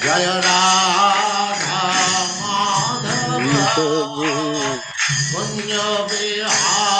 जय राधा माधव कुंज बिहारी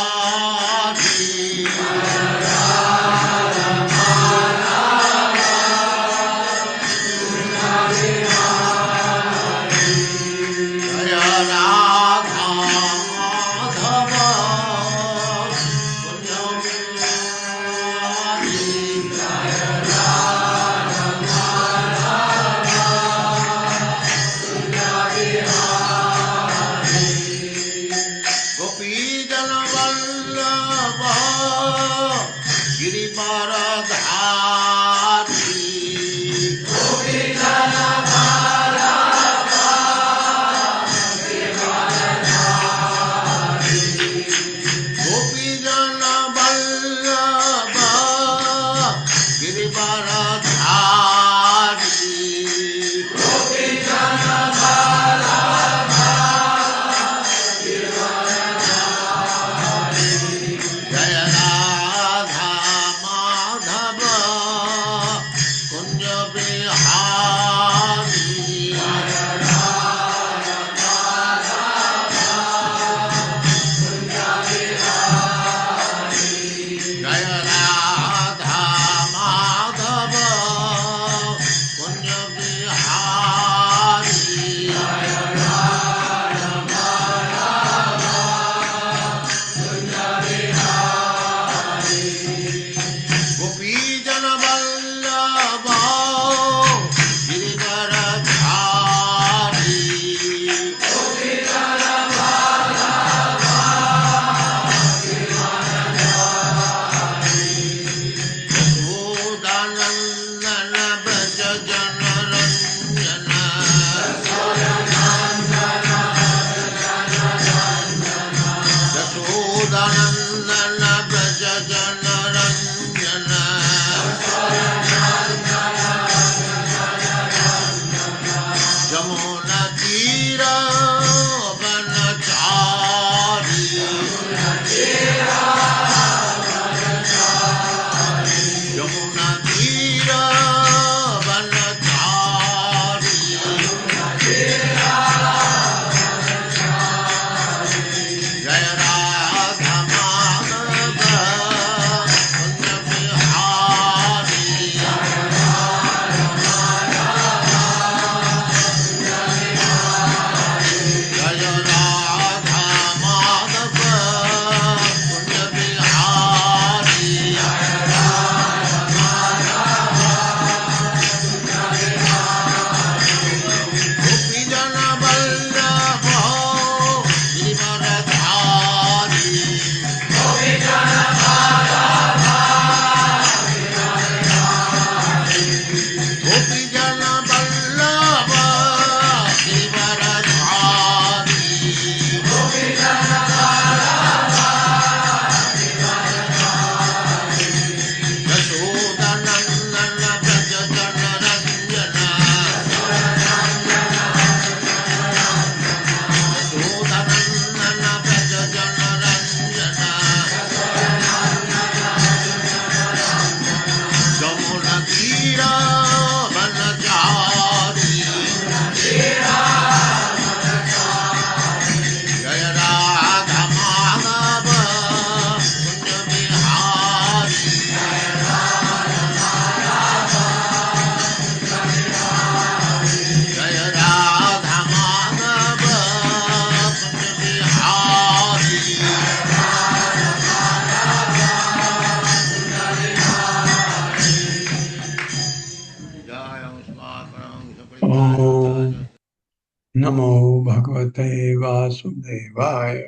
नमो भगवते वासुदेवाय।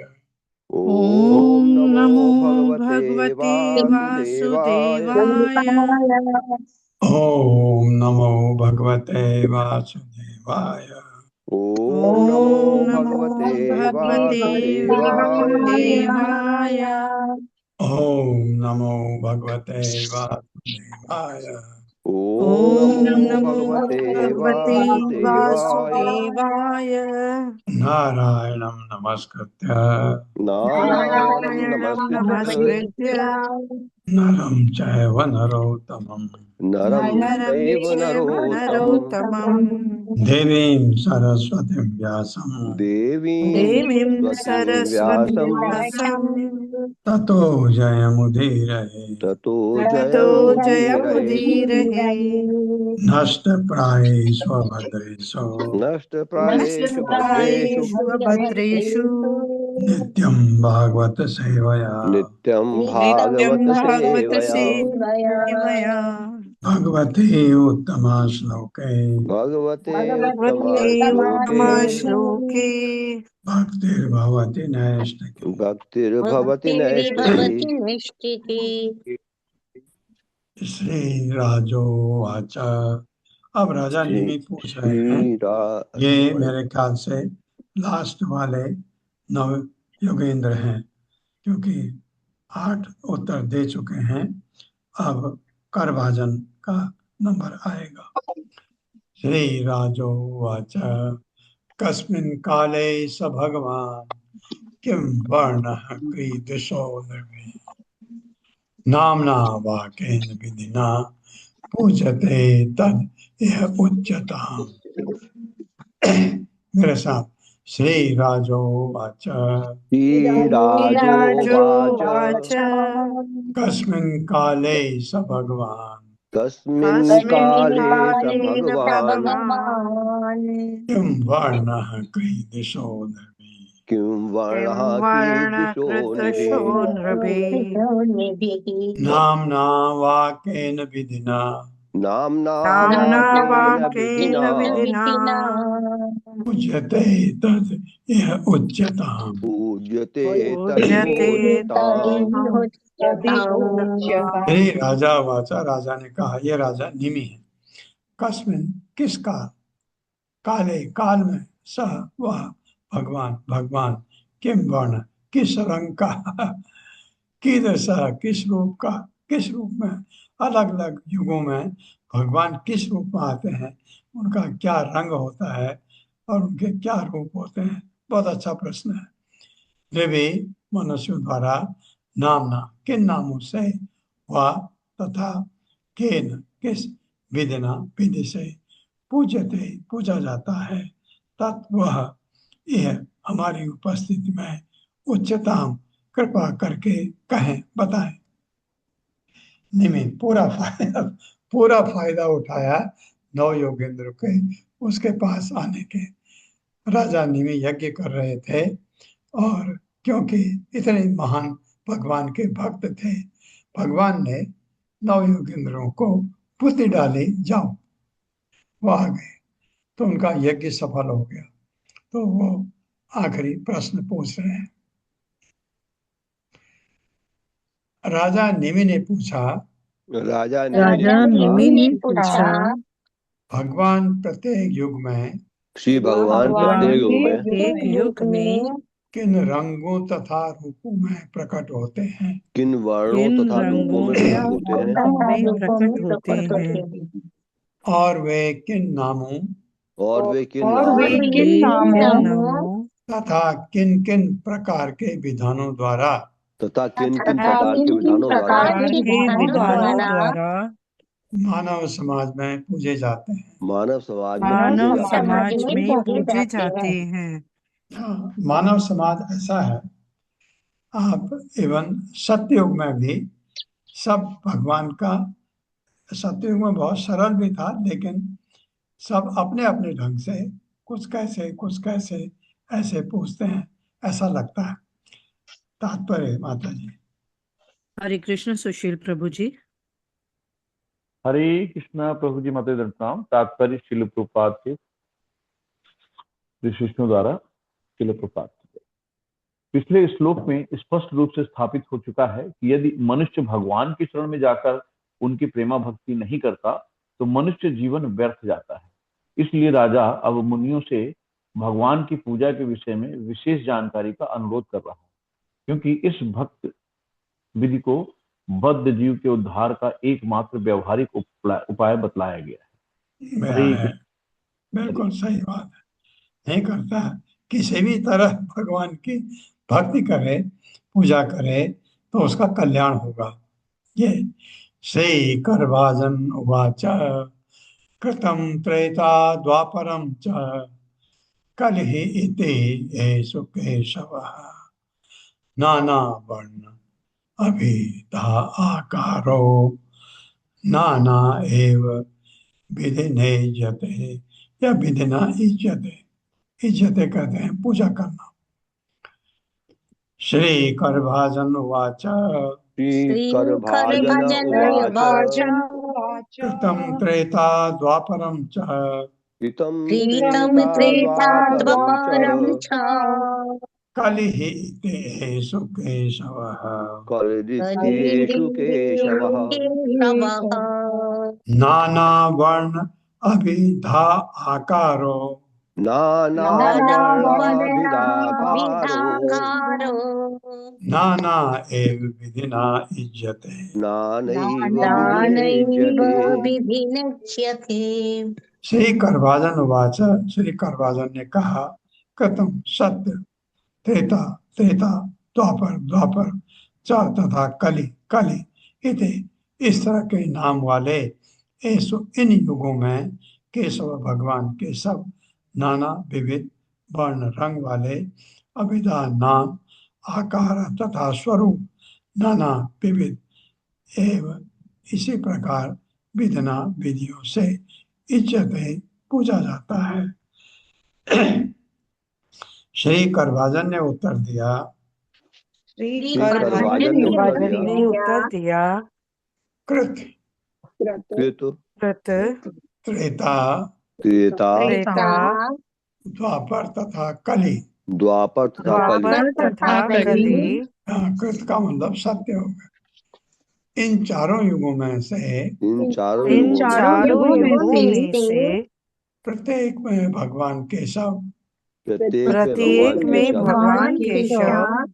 ओम नमो भगवते वासुदेवाय। ओम नमो भगवते वासुदेवाय। ओम नमो भगवते वासुदेवाय। ओम नमो भगवते वासुदेवाय। ओम नमो भगवते वासुदेवाय। नारायणं नमस्कृत्य नारायणं नमस्कृत्य नरं चैव नरोत्तमं नरं चैव नरोत्तमम् देवीं सरस्वतीं व्यासं देवीं देवीं सरस्वतीं व्यासं सरस्वतीं ततो जयमुदीरये ततो ततो जयमुदीरये जयमुदीरये नष्टप्रायेषु अभद्रेषु नष्टप्रायेषु भद्रेषु नष्टप्रायेषु अभद्रेषु नित्यं भागवत सेवया नित्यं नित्यं भागवत भागवत सेवया सेवया भगवते उत्तमा श्लोके भगवते उत्तमा भगवते श्लोके उत्तमा श्लोके भक्तिर्भवति नैष्ठिकी। भक्तिर्भवति नैष्ठिकी। भक्तिर्भवति नैष्ठिकी। श्री राजोवाच। अब राजा निमि पूछ रहे हैं, ये मेरे ख्याल से लास्ट वाले 9 योगेंद्र हैं, क्योंकि 8 उत्तर दे चुके हैं। अब करभाजन का नंबर आएगा। श्री राजोवाच कस्मिन् काले स भगवान् किं वर्णः कीदृशो निर्वी नाम्ना वा केन विधिना पूजते तद यह उच्यताम्। मेरे साथ श्री राजोवाच राजोवाच कस्मिन् काले स भगवान् कस्मिन् कस्मिन् काले स काले भगवान् भगवान् किं वर्णः कीदृशो निर्वी किं किं वर्णः कीदृशो निधि वर्णकृतशो नृभिः नाम्ना वा केन विधिना नाम्ना नाम्ना वा वाक्येन केन विधिना विधिना पूज्यते तद यह उच्यताम्। पूज्यते पूज्यते तदिहोच्यताम्। श्री राजा वाचा, राजा ने कहा, ये राजा निमि है। कस्मिन किस काल, काले काल में, सह वह भगवान भगवान किम वर्ण किस रंग का, कीदृश किस रूप का, किस रूप में, अलग अलग युगों में भगवान किस रूप में आते हैं, उनका क्या रंग होता है और उनके क्या रूप होते हैं। बहुत अच्छा प्रश्न है। देवी मनुष्यों द्वारा नामना किन नामों से, वह तथा केन किस विधिना विधि से पूजते पूजा जाता है, तत् वह यह हमारी उपस्थिति में उच्चतम कृपा करके कहें बताएं। निमि पूरा फायदा उठाया 9 योगेंद्र के उसके पास आने के। राजा निमि यज्ञ कर रहे थे और क्योंकि इतने महान भगवान के भक्त थे, भगवान ने 9 योगेंद्रों को बुद्धि डाली, जाओ। वो आ गए तो उनका यज्ञ सफल हो गया। तो वो आखिरी प्रश्न पूछ रहे हैं। राजा निमि ने पूछा, राजा राजा निमि ने पूछा, भगवान प्रत्येक युग में श्री भगवान प्रत्येक युग में प्रत्येक युग में किन रंगों तथा रूपों में प्रकट होते हैं, किन वर्णों किन तथा रूपों रंगों में प्रकट होते हैं में प्रकट होते हैं और वे किन नामों और वे किन और वे नामों किन नामों तथा किन किन प्रकार के विधानों द्वारा तथा किन किन प्रकार के विधानों द्वारा प्रकार के विधानों द्वारा मानव समाज में पूजे जाते हैं। मानव समाज में पूजे मानव जाते हैं। समाज में पूजे जाते हैं। हाँ, मानव समाज ऐसा है, आप इवन सतयुग में भी सब भगवान का, सतयुग में बहुत सरल भी था, लेकिन सब अपने अपने ढंग से कुछ कैसे ऐसे पूछते हैं, ऐसा लगता है। तात्पर्य माता जी। हरे कृष्ण सुशील प्रभु जी। हरे कृष्णा प्रभु जी मते दंताम। तात्पर्य शिल प्रपात के विष्णु द्वारा शिल प्रपात। पिछले श्लोक में स्पष्ट रूप से स्थापित हो चुका है कि यदि मनुष्य भगवान के शरण में जाकर उनकी प्रेमा भक्ति नहीं करता तो मनुष्य जीवन व्यर्थ जाता है। इसलिए राजा अब मुनियों से भगवान की पूजा के विषय में विशेष जानकारी का अनुरोध कर रहा है, क्योंकि इस भक्त विधि को बद्ध जीव के उद्धार का एकमात्र व्यवहारिक उपाय बतलाया गया है। बिल्कुल सही बात है। नहीं करता, किसी भी तरह भगवान की भक्ति करे, पूजा करे तो उसका कल्याण होगा। ये श्री करभाजन उवाच कृतं त्रेता द्वापरं च कलिहि इति येषु केशवः नाना वर्ण अभिधा आकारो नाना एव विधिने जते या विधिना इज्जते। इज्जते कहते हैं पूजा करना। श्री करभाजन उवाच श्रीकरभाजन श्रीकरभाजन उवाच कृतं त्रेता द्वापरं च कृतं प्रीतं त्रेता त्रेता द्वापरं द्वापरं च च कलिः तेषु केशवः कलिरित्येषु केशवः केशवः नाना वर्ण अभिधा आकारो नानावर्णाभिधाकारो नानावर्णाभिधाकारो नाना एव विधिना इज्यते। नानैव दानैव विधिनिज्यते। विधिनिच्यते। श्री करभाजन उवाच श्री करभाजन ने कहा कृतम सत्य त्रेता त्रेता द्वापर द्वापर च तथा कलि कलि इति इस तरह के नाम वाले ऐसो इन युगों में केशव भगवान के सब नाना विविध वर्ण रंग वाले अभिधा नाम आकार तथा स्वरूप नाना विविध एवं इसी प्रकार विधना विधियों से इज्जत है पूजा जाता है। श्री करभाजन ने उत्तर दिया श्रीकरभाजन ने उत्तर दिया ने उत्तर दिया कृत कृत कृत त्रेता त्रेता त्रेता द्वापर तथा कली। द्वापर तथा कलि द्वापर तथा कली कृत का मतलब सत्य होगा। इन चारों युगों में से इन चारों इन युगों में चारों युगों में से प्रत्येक में भगवान केशव प्रत्येक में प्रत्येक भगवान केशव में भगवान केशव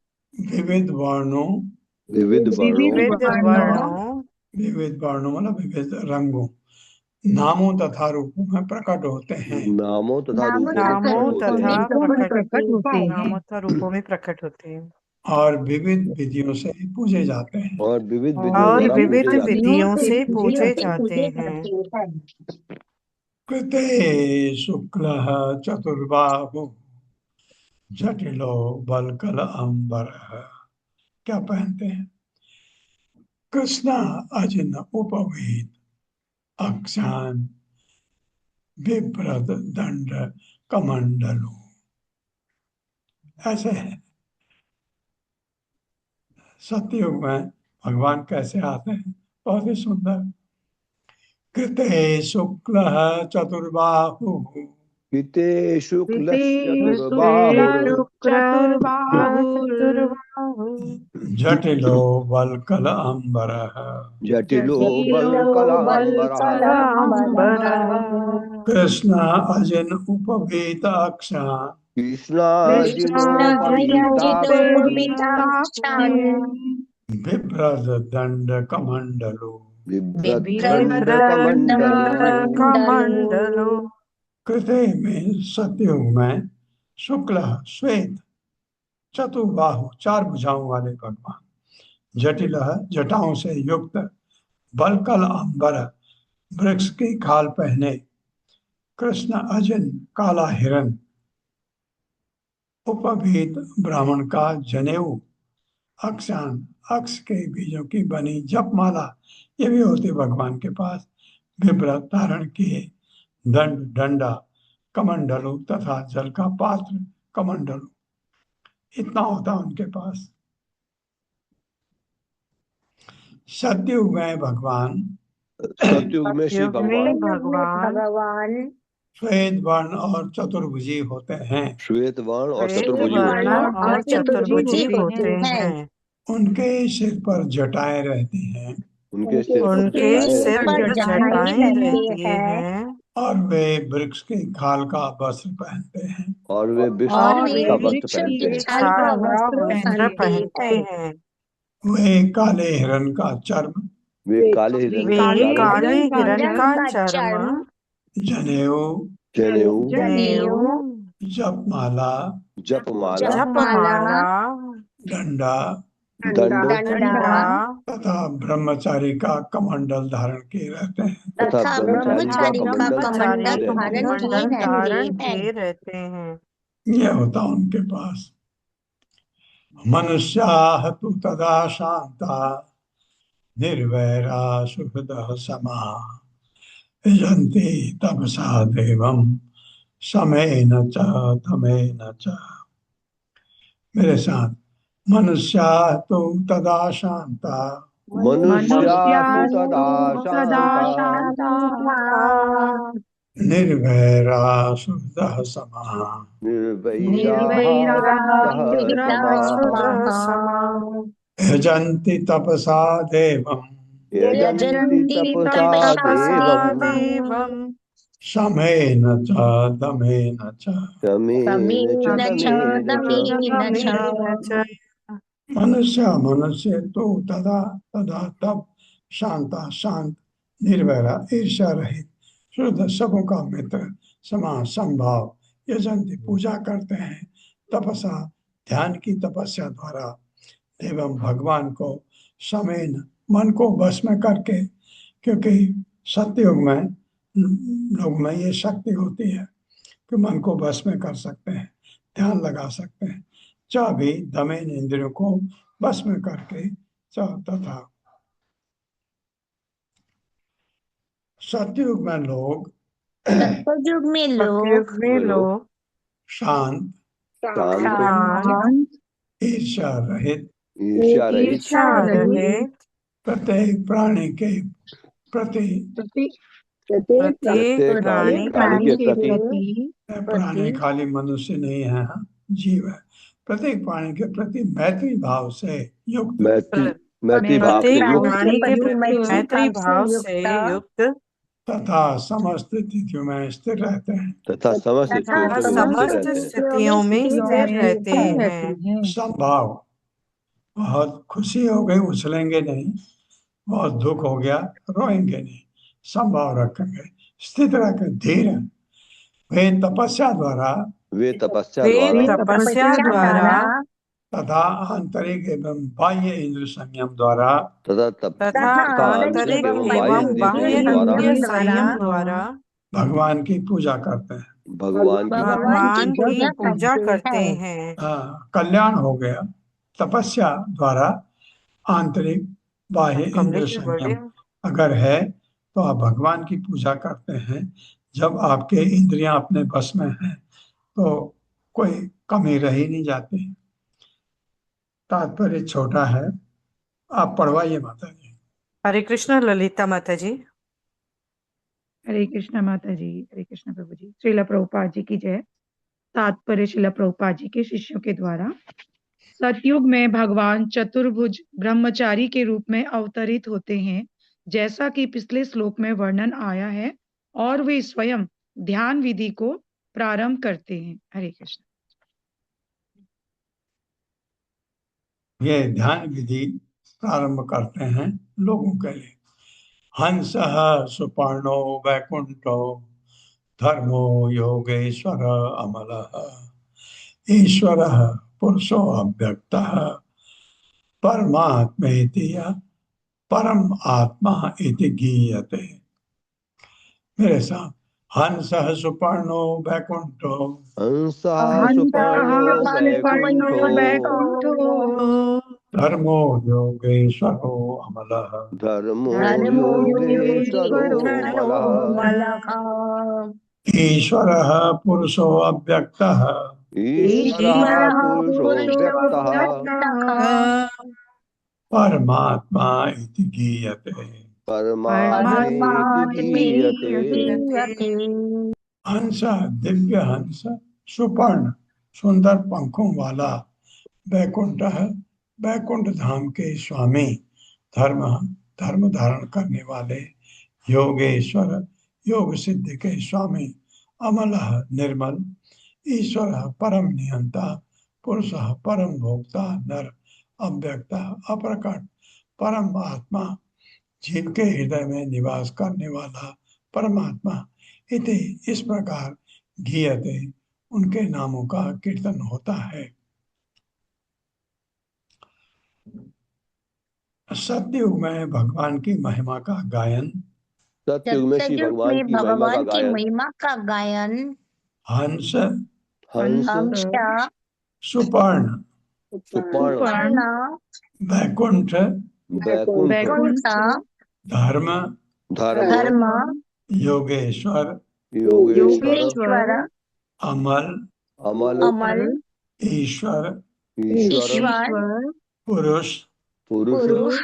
विविध वर्णों विविध वर्णों विविध वर्णों मतलब विविध रंगों नामों तथा रूपों में प्रकट होते हैं। नामों तथा रूपों में नामों प्रकट होते हैं तथा नामों तथा रूपों में प्रकट होते हैं और विविध विधियों से पूजे जाते हैं। और विविध और विधियों विविध द्वारा पूजे जाते हैं। विधियों से पूजे जाते हैं। कृते शुक्लः चतुर्बाहु जटिलो बलकल अंबरः। क्या पहनते हैं? कृष्णा अजिन उपवीत अक्षान बिभ्रत दंड कमंडलु। ऐसे है सतयुग में भगवान कैसे आते हैं, बहुत ही सुंदर। कृते शुक्लः चतुर्बाहु कृते शुक्लश्चतुर्बाहुर् जटिलो बलकल अंबरः जटिलो बल्कलाम्बरः कृष्ण अजिन उपवीत अक्षा कृष्णाजिनोपवीताक्षि बिभ्रत दंड कमंडलु। बिभ्रद्दण्डकमण्डलु कृते में सतयुग में शुक्ल श्वेत चतुर्बाहु चार भुजाओं वाले भगवान जटिल जटाओं से युक्त बलकल अंबर वृक्ष की खाल पहने कृष्ण अजिन काला हिरण उपभीत ब्राह्मण का जनेऊ अक्षान अक्ष के बीजों की बनी जपमाला ये भी होती भगवान के पास विभ्रत धारण किए दंड डंडा कमंडलु तथा जल का पात्र कमंडलु इतना होता उनके पास। सतयुग में भगवान सतयुग में श्री भगवान श्वेत वर्ण और चतुर्भुजी होते हैं। श्वेत वर्ण और श्वेत चतुर्भुजी होते वर्ण हैं। और चतुर्भुजी होते हैं। उनके सिर पर जटाएं रहती हैं उनके सिर पर उनके सिर पर जटाएं रहती हैं और वे वृक्ष की खाल का वस्त्र पहनते हैं। और वे विष्णु और का वे वस्त्र पहनते हैं। छाल का वस्त्र पहनते हैं। वे काले हिरण का चर्म वे काले हिरण वे का चर्म काले हिरण का चर्म जनेऊ जनेऊ जपमाला जपमाला जपमाला डंडा दंड डंडा तथा ब्रह्मचारी का कमंडल धारण किए रहते हैं। तथा ब्रह्मचारी का ब्रह्मचारी कमंडल का धारण किए कमंडल धारण रहते हैं। किए रहते हैं। ये होता उनके पास। मनुष्याः तु तदा शांता निर्वैरा सुहृदः समाः यजन्ति तपसा देवं समेन च तमेन च। मेरे साथ, मनुष्याः तु तदा शांता मनुष्यास्तु तदा शान्ता निर्वैरा सुहृदः समाः निर्वैराः सह समाः यजन्ति तपसा देवं यजन्ति तपसा देवं देवं समेन च दमेन च। समेन च दमेन च। दमेन च। मनुष्य तो तदा तदा तब शांता शांत निर्वैरा ईर्ष्या रहित शुद्ध सबों का मित्र समा संभाव यजंती पूजा करते हैं तपसा ध्यान की तपस्या द्वारा एवं भगवान को समेन मन को वश में करके, क्योंकि सत्ययुग में लोग में ये शक्ति होती है कि मन को वश में कर सकते हैं, ध्यान लगा सकते हैं। च भी दमेन इंद्रियों को वश में करके च तथा सतयुग में लोग सतयुग में सतयुग में लोग शांत शांत ईर्ष्या रहित ईर्ष्या रहित प्रत्येक प्राणी के प्रति प्रत्येक प्राणी के प्रति प्राणी खाली मनुष्य नहीं है, जीव है, प्रत्येक प्राणी के प्रति मैत्री भाव से युक्त मैत्री भाव से प्रत्येक युक्त प्राणी के प्रति मैत्री भाव से युक्त तथा समस्त तिथियों में स्थिर रहते हैं। तथा समस्त तथा समस्त स्थितियों में स्थिर रहते हैं। संभाव, बहुत खुशी हो गई उछलेंगे नहीं, बहुत दुख हो गया रोएंगे नहीं, संभाव रखेंगे, स्थित रखें, धीर हैं। वे तपस्या द्वारा तथा आंतरिक एवं बाह्य इंद्र संयम द्वारा तथा आंतरिक एवं बाह्य इंद्रिय संयम द्वारा भगवान की पूजा करते हैं। भगवान की पूजा करते हैं। कल्याण हो गया तपस्या द्वारा आंतरिक बाह्य इंद्र संयम अगर है तो आप भगवान की पूजा करते हैं। जब आपके इंद्रियां अपने बस में हैं तो कोई कमी रह ही नहीं जाती। तात्पर्य छोटा है, आप पढ़वाइए माता जी। हरे कृष्ण ललिता माता जी। हरे कृष्ण माता जी। हरे कृष्ण प्रभु जी। श्रीला प्रभुपाद जी की जय। तात्पर्य श्रीला प्रभुपाद जी के शिष्यों के द्वारा। सतयुग में भगवान चतुर्भुज ब्रह्मचारी के रूप में अवतरित होते हैं, जैसा कि पिछले श्लोक में वर्णन आया है, और वे स्वयं ध्यान विधि को प्रारंभ करते हैं। हरे कृष्ण। ये ध्यान विधि प्रारंभ करते हैं लोगों के लिए। हंस सुपर्णो वैकुंठो धर्मो योगेश्वर अमलः ईश्वरः पुरुषो अव्यक्तः परमात्मेति या परम आत्मा इति गीयते। मेरे साथ, हंसः सुपर्णो वैकुंठो धर्मो योगेश्वरो अमलः ईश्वरः पुरुषो अव्यक्तः परमात्मा इति गीयते। हंस दिव्य हंस सुपर्ण सुंदर पंखों वाला वैकुंठ है, वैकुंठ धाम के स्वामी धर्म धारण करने वाले योगेश्वर योग सिद्धि के स्वामी अमल निर्मल ईश्वर परम नियंता पुरुष परम भोक्ता नर अव्यक्त अप्रकट परम आत्मा जीव के हृदय में निवास करने वाला परमात्मा इति इस प्रकार गीयते उनके नामों का कीर्तन होता है। सतयुग में भगवान की महिमा का गायन सतयुग में श्री सतयुग भगवान में की महिमा का भगवान की गायन महिमा का गायन हंस, हंस, हंस, सुपर्ण, सुपर्ण, पर्ण, वैकुंठ, बैकुंठ, वैकुंठ, धर्म, धर्म, धर्म, योगेश्वर, योगेश्वर, योगेश्वर, अमल, अमल, अमल, ईश्वर, ईश्वर, ईश्वर, पुरुष, पुरुष, पुरुष,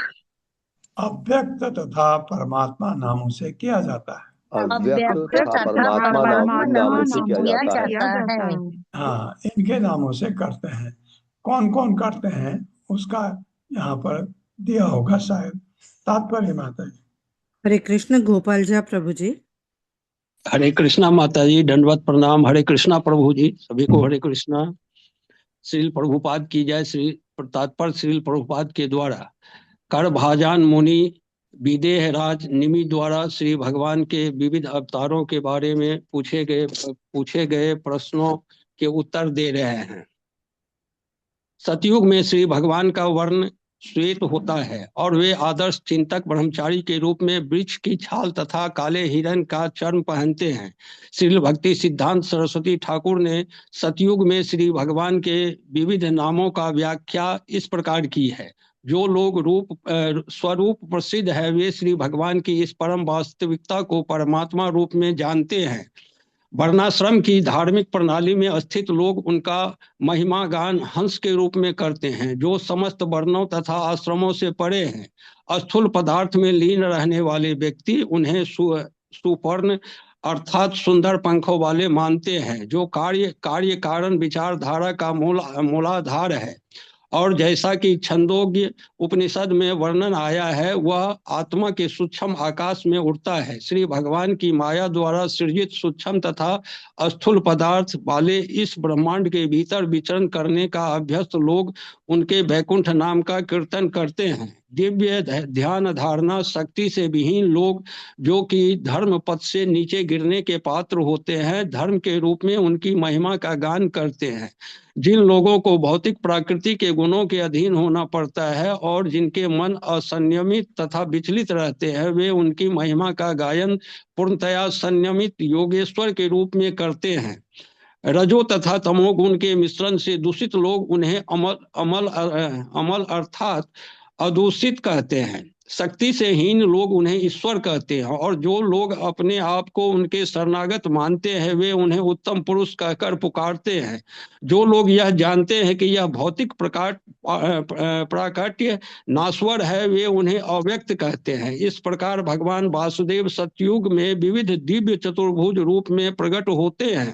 अव्यक्त तथा परमात्मा नामों से किया जाता है। अव्यक्त अव्यक्त तथा तथा परमात्मा परमात्मा नामों नामों से से किया किया जाता है। जाता है। हाँ, इनके नामों से करते हैं। कौन कौन करते हैं उसका यहाँ पर दिया होगा शायद। तात्पर्य माता जी। हरे कृष्ण गोपाल जी प्रभु जी। हरे कृष्णा माता जी, दंडवत प्रणाम। हरे कृष्णा प्रभु जी, सभी को हरे कृष्णा। श्रील प्रभुपाद की जय। श्री तात्पर्य श्रील प्रभुपाद के द्वारा कर भाजान मुनि विदेह राज निमि द्वारा श्री भगवान के विविध अवतारों के बारे में पूछे गए प्रश्नों के उत्तर दे रहे हैं। सतयुग में श्री भगवान का वर्ण श्वेत होता है और वे आदर्श चिंतक ब्रह्मचारी के रूप में वृक्ष की छाल तथा काले हिरण का चर्म पहनते हैं। श्री भक्ति सिद्धांत सरस्वती ठाकुर ने सतयुग में श्री भगवान के विविध नामों का व्याख्या इस प्रकार की है। जो लोग स्वरूप प्रसिद्ध है वे श्री भगवान की इस परम वास्तविकता को परमात्मा रूप में जानते हैं। वर्णाश्रम की धार्मिक प्रणाली में स्थित लोग उनका महिमा गान हंस के रूप में करते हैं। जो समस्त वर्णों तथा आश्रमों से परे हैं स्थूल पदार्थ में लीन रहने वाले व्यक्ति उन्हें सुपर्ण अर्थात सुंदर पंखों वाले मानते हैं। जो कार्य कारण विचारधारा का मूलाधार है और जैसा कि छंदोग्य उपनिषद में वर्णन आया है वह आत्मा के सूक्ष्म आकाश में उड़ता है। श्री भगवान की माया द्वारा सृजित सूक्ष्म तथा स्थूल पदार्थ वाले इस ब्रह्मांड के भीतर विचरण करने का अभ्यस्त लोग उनके वैकुंठ नाम का कीर्तन करते हैं। दिव्य ध्यान धारणा शक्ति से विहीन लोग जो कि धर्म पथ से नीचे गिरने के पात्र होते हैं धर्म के रूप में उनकी महिमा का गान करते हैं। जिन लोगों को भौतिक प्रकृति के गुणों के अधीन होना पड़ता है और जिनके मन असंयमित तथा विचलित रहते हैं वे उनकी महिमा का गायन पूर्णतया संयमित योगेश्वर के रूप में करते हैं। रजो तथा तमोगुण के मिश्रण से दूषित लोग उन्हें अमल अर्थात अदूषित कहते हैं। शक्ति से हीन लोग उन्हें ईश्वर कहते हैं और जो लोग अपने आप को उनके शरणागत मानते हैं वे उन्हें उत्तम पुरुष कहकर पुकारते हैं। जो लोग यह जानते हैं कि यह भौतिक प्राकट्य नाश्वर है वे उन्हें अव्यक्त कहते हैं। इस प्रकार भगवान वासुदेव सतयुग में विविध दिव्य चतुर्भुज रूप में प्रकट होते हैं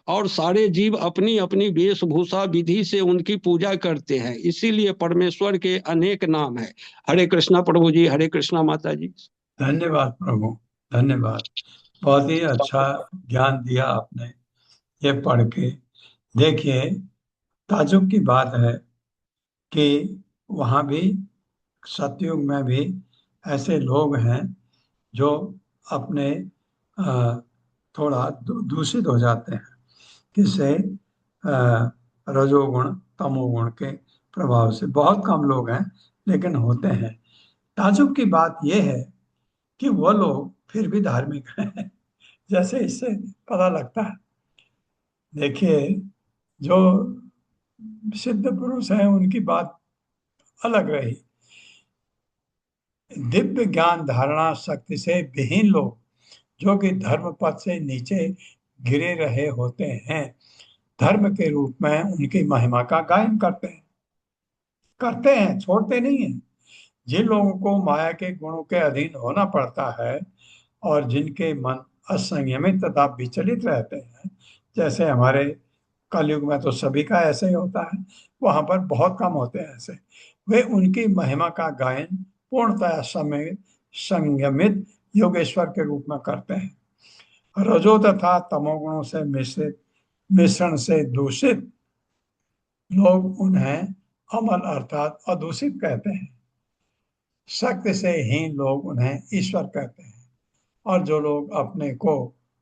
और सारे जीव अपनी अपनी वेशभूषा विधि से उनकी पूजा करते हैं। इसीलिए परमेश्वर के अनेक नाम हैं। हरे कृष्णा प्रभु जी, हरे कृष्णा माता जी। धन्यवाद प्रभु, धन्यवाद। बहुत ही अच्छा ज्ञान दिया आपने ये पढ़ के। देखिए, ताजुब की बात है कि वहाँ भी सतयुग में भी ऐसे लोग हैं जो अपने थोड़ा दूषित हो जाते हैं। किससे? रजोगुण तमोगुण के प्रभाव से। बहुत कम लोग हैं लेकिन होते हैं। ताजुब की बात यह है कि वो लोग फिर भी धार्मिक हैं जैसे इससे पता लगता है। देखिए, जो सिद्ध पुरुष हैं उनकी बात अलग रही। दिव्य ज्ञान धारणा शक्ति से विहीन लोग जो कि धर्म पथ से नीचे गिरे रहे होते हैं धर्म के रूप में उनकी महिमा का गायन करते हैं, छोड़ते नहीं हैं। जिन लोगों को माया के गुणों के अधीन होना पड़ता है और जिनके मन असंयमित तथा विचलित रहते हैं, जैसे हमारे कलयुग में तो सभी का ऐसे ही होता है, वहां पर बहुत कम होते हैं ऐसे, वे उनकी महिमा का गायन पूर्णतः संयमित योगेश्वर के रूप में करते हैं। रजो तथा तमोगुणों से मिश्रण से दूषित लोग उन्हें अमल अर्थात अदूषित कहते हैं। शक्ति से हीन लोग उन्हें ईश्वर कहते हैं और जो लोग अपने को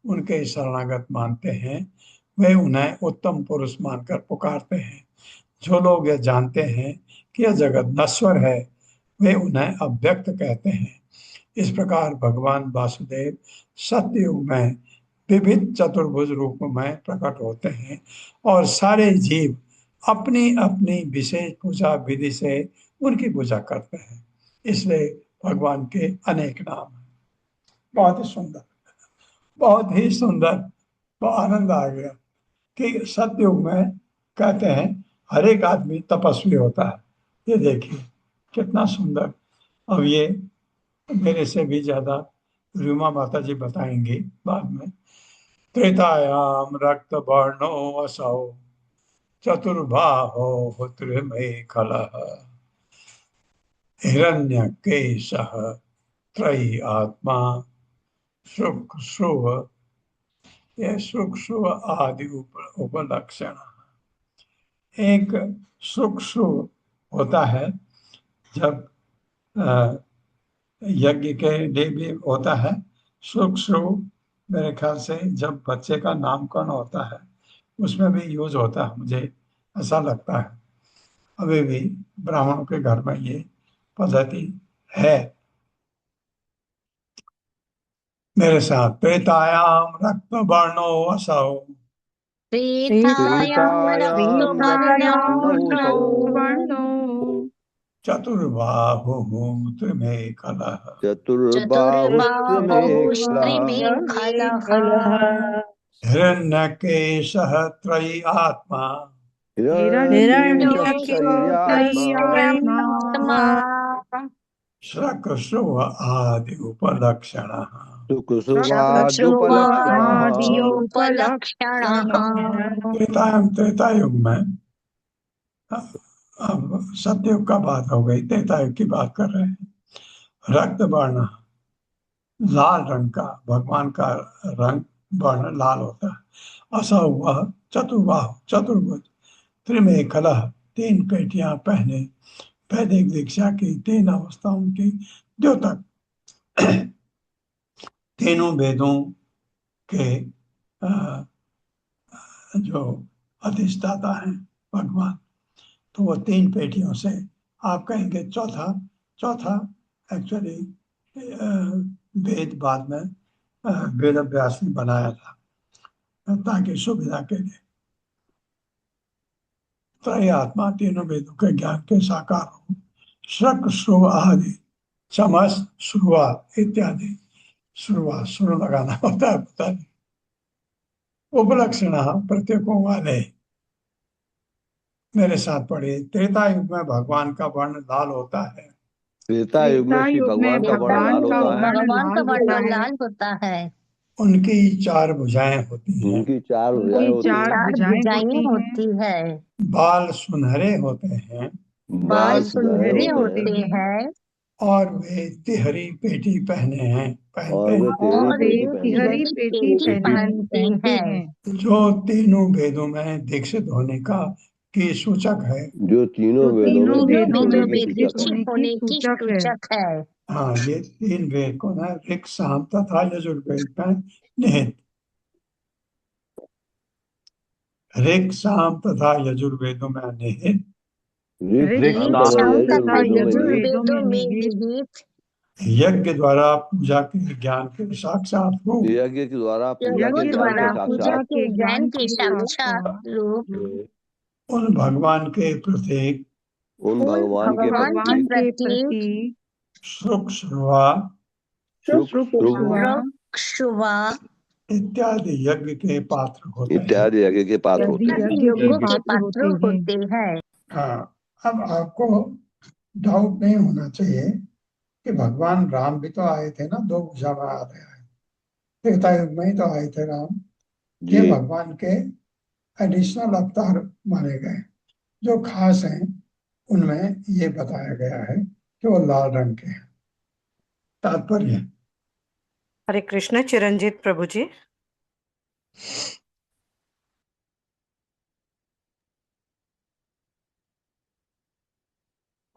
उनके शरणागत मानते हैं वे उन्हें उत्तम पुरुष मानकर पुकारते हैं। जो लोग यह जानते हैं कि यह जगत नश्वर है वे उन्हें अव्यक्त कहते हैं। इस प्रकार भगवान वासुदेव सतयुग में विविध चतुर्भुज रूप में प्रकट होते हैं और सारे जीव अपनी अपनी विशेष पूजा विधि से उनकी पूजा करते हैं। इसलिए भगवान के अनेक नाम हैं। बहुत ही सुंदर, बहुत ही सुंदर। तो आनंद आ गया कि सतयुग में कहते हैं हर एक आदमी तपस्वी होता है। ये देखिए कितना सुंदर। अब ये मेरे से भी ज्यादा रूमा माता जी बताएंगी बाद में। त्रेतायाम रक्त वर्णो असौ चतुर्बाहो त्रिमेखलः हिरण्यकेशः त्रयी आत्मा शुक्र ये शुक्र आदि उपलक्षण। एक शुक्र होता है जब यज्ञ के लिए भी होता है। शुक्र मेरे ख्याल से जब बच्चे का नामकरण होता है उसमें भी यूज होता है, मुझे ऐसा लगता है। अभी भी ब्राह्मणों के घर में ये पद्धति है। मेरे साथ त्रेतायाम रक्त वर्णो असौ त्रेतायाम वर्णो चतुर्बाहुः त्रिमेखलः चतुर्बाहुस्त्रिमेखलः हिरण्यकेशः त्रयी आत्मा हिरण्यकेशशरीरात्मा श्रकृशुव आदि उपलक्षणः। त्रेता युग में, अब सतयुग का बात हो गई, त्रेता युग की बात कर रहे हैं। रक्त वर्ण लाल रंग का, भगवान का रंग वर्ण लाल होता है। असौ वह चतुर्बाहु चतुर्भुज त्रिमेखलः तीन पेटियां पहने वैदिक दीक्षा की तीन अवस्थाओं की द्योतक तीनों वेदों के जो अधिष्ठाता हैं भगवान, तो वो तीन पेटियों से आप कहेंगे चौथा एक्चुअली वेद बाद में वेद व्यास ने बनाया था ताकि सुविधा के लिए। त्रय आत्मा तीनों वेदों के ज्ञान के साकार हो। श्रक श्रुव आदि चमस श्रुवा इत्यादि, श्रुवा सुर लगाना होता है, पता नहीं। उपलक्षण प्रत्येकों वाले। मेरे साथ पढ़िए। त्रेता युग में भगवान का वर्ण लाल होता है। त्रेता युग में श्री भगवान का वर्ण लाल होता है। भगवान का वर्ण लाल होता है। उनकी चार भुजाएं होती हैं। उनकी चार भुजाएं होती हैं। भुजाएं होती है। बाल सुनहरे होते हैं। बाल सुनहरे होते हैं। और वे तिहरी पेटी पहने हैं, और वे तिहरी पेटी पहनते हैं। जो तीनों वेदों में दीक्षित होने का की सूचक है। जो तीनों वेदों में दीक्षित होने की सूचक है। हाँ, ये तीन वेद को ना ऋक साम तथा यजुर्वेद में निहित। ऋक साम तथा यजुर्वेदों में निहित। यज्ञ द्वारा पूजा के ज्ञान के साक्षात रूप। यज्ञ के द्वारा ज्ञान के साक्षात रूप। उन भगवान के प्रतीक, उन भगवान के प्रतीक शुक्र इत्यादि यज्ञ के पात्र होते हैं। इत्यादि यज्ञ के पात्र होते हैं। हाँ, अब आपको डाउट नहीं होना चाहिए कि भगवान राम भी तो आए थे ना, दो भुजा में आ रहे हैं। त्रेता युग में ही तो आए थे राम। ये भगवान के एडिशनल अवतार माने गए। जो खास हैं उनमें ये बताया गया है कि वो लाल रंग के हैं। तात्पर्य। हरे कृष्ण। चिरंजीत प्रभु जी।